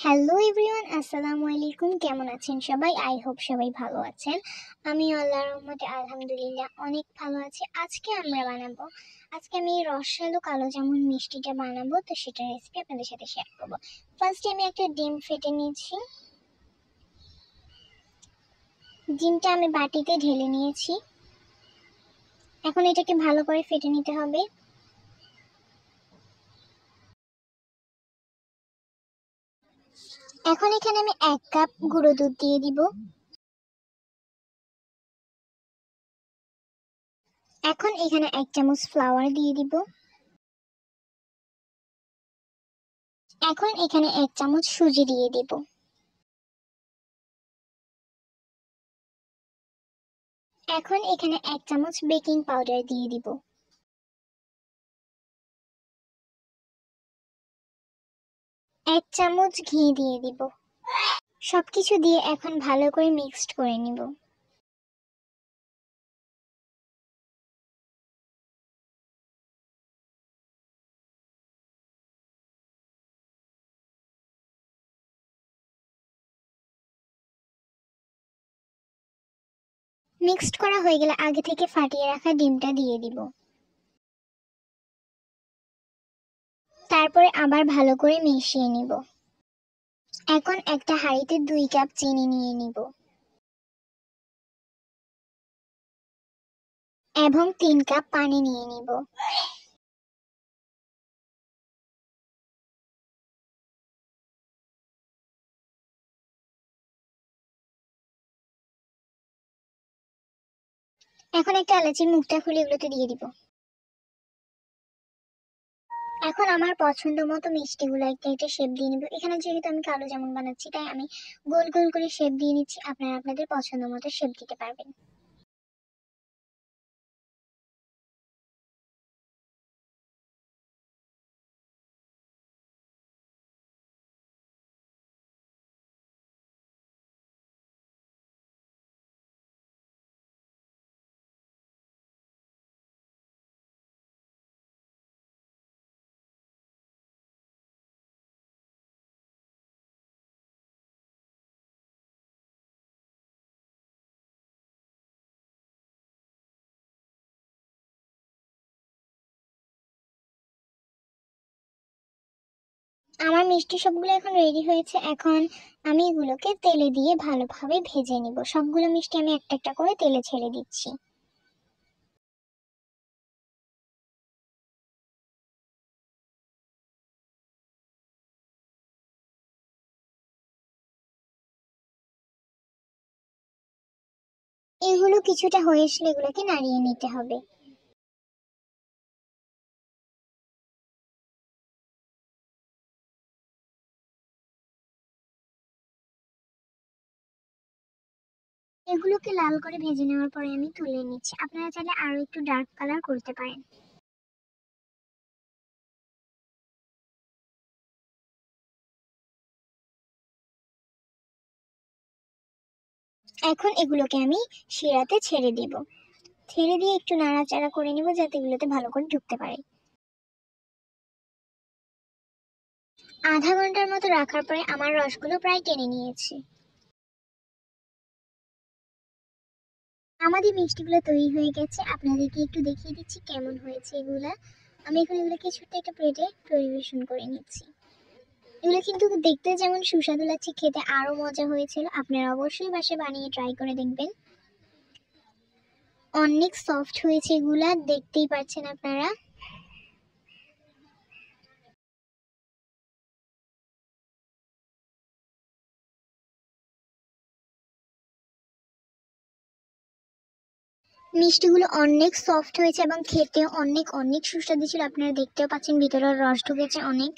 Hello everyone, আসসালামু আলাইকুম। কেমন আছেন সবাই? আই হোপ সবাই ভালো আছেন। আমি আল্লাহর রহমতে আলহামদুলিল্লাহ অনেক ভালো আছি। আজকে আমি রসালো কালো জামুন মিষ্টিটা বানাবো, তো সেটার রেসিপি আপনাদের সাথে শেয়ার করবো। ফার্স্টে আমি একটা ডিম ফেটে নিয়েছি। ডিমটা আমি বাটিতে ঢেলে নিয়েছি। এখন এটাকে ভালো করে ফেটে নিতে হবে। এখন এখানে আমি 1 কাপ গুঁড়ো দুধ দিয়ে দিব। এখন এখানে 1 চামচ ফ্লাওয়ার দিয়ে দিব। এখন এখানে 1 চামচ সুজি দিয়ে দিব। এখন এখানে 1 চামচ বেকিং পাউডার দিয়ে দিব। এক চামচ ঘি দিয়ে দিব। সবকিছু দিয়ে এখন ভালো করে মিক্সড করে নিব। মিক্সড করা হয়ে গেলে আগে থেকে ফাটিয়ে রাখা ডিমটা দিয়ে দিব। তারপরে আবার ভালো করে মিশিয়ে নিব। এখন একটা হাঁড়িতে 2 কাপ চিনি নিয়ে নিব এবং 3 কাপ পানি নিয়ে নিব। এখন একটা এলাচির মুখটা খুলে এগুলোতে দিয়ে দিব। এখন আমার পছন্দ মতো মিষ্টিগুলো একটা একটা শেপ দিয়ে নিব। এখানে যেহেতু আমি কালো জামুন বানাচ্ছি, তাই আমি গোল গোল করে শেপ দিয়ে নিচ্ছি। আপনারা আপনাদের পছন্দ মতো শেপ দিতে পারবেন। আমার মিষ্টি সবগুলো এখন রেডি হয়েছে। এখন আমি এগুলোকে তেলে দিয়ে ভালোভাবে ভেজে নিব। সবগুলো মিষ্টি আমি একটা একটা করে তেলে ছেড়ে দিচ্ছি। এগুলো কিছুটা হয়ে আসলে এগুলোকে নাড়িয়ে নিতে হবে। এগুলোকে লাল করে ভেজে নেওয়ার পরে আমি তুলে নিচ্ছি। আপনারা চাইলে আরো একটু ডার্ক কালার করতে পারেন। এখন এগুলোকে আমি শিরাতে ছেড়ে দিব। ছেড়ে দিয়ে একটু নাড়াচাড়া করে নিব যাতে এগুলোতে ভালো করে ঢুকতে পারে। আধা ঘন্টার মতো রাখার পরে আমার রসগুলো প্রায় টেনে নিয়েছি। আমাদের মিষ্টিগুলো তৈরি হয়ে গেছে। আপনাদেরকে একটু দেখিয়ে দিচ্ছি কেমন হয়েছে এগুলা। আমি এখন এগুলোকে ছোট্ট একটা প্লেটে পরিবেশন করে নিচ্ছি। এগুলো কিন্তু দেখতে যেমন সুস্বাদু লাগছে, খেতে আরো মজা হয়েছিল। আপনারা অবশ্যই বাসায় বানিয়ে ট্রাই করে দেখবেন। অনেক সফট হয়েছে এগুলা, দেখতেই পাচ্ছেন আপনারা। মিষ্টিগুলো অনেক সফট হয়েছে এবং খেতে অনেক অনেক সুস্বাদু ছিল। আপনারা দেখতেও পাচ্ছেন ভিতরের রস ঢুকেছে অনেক।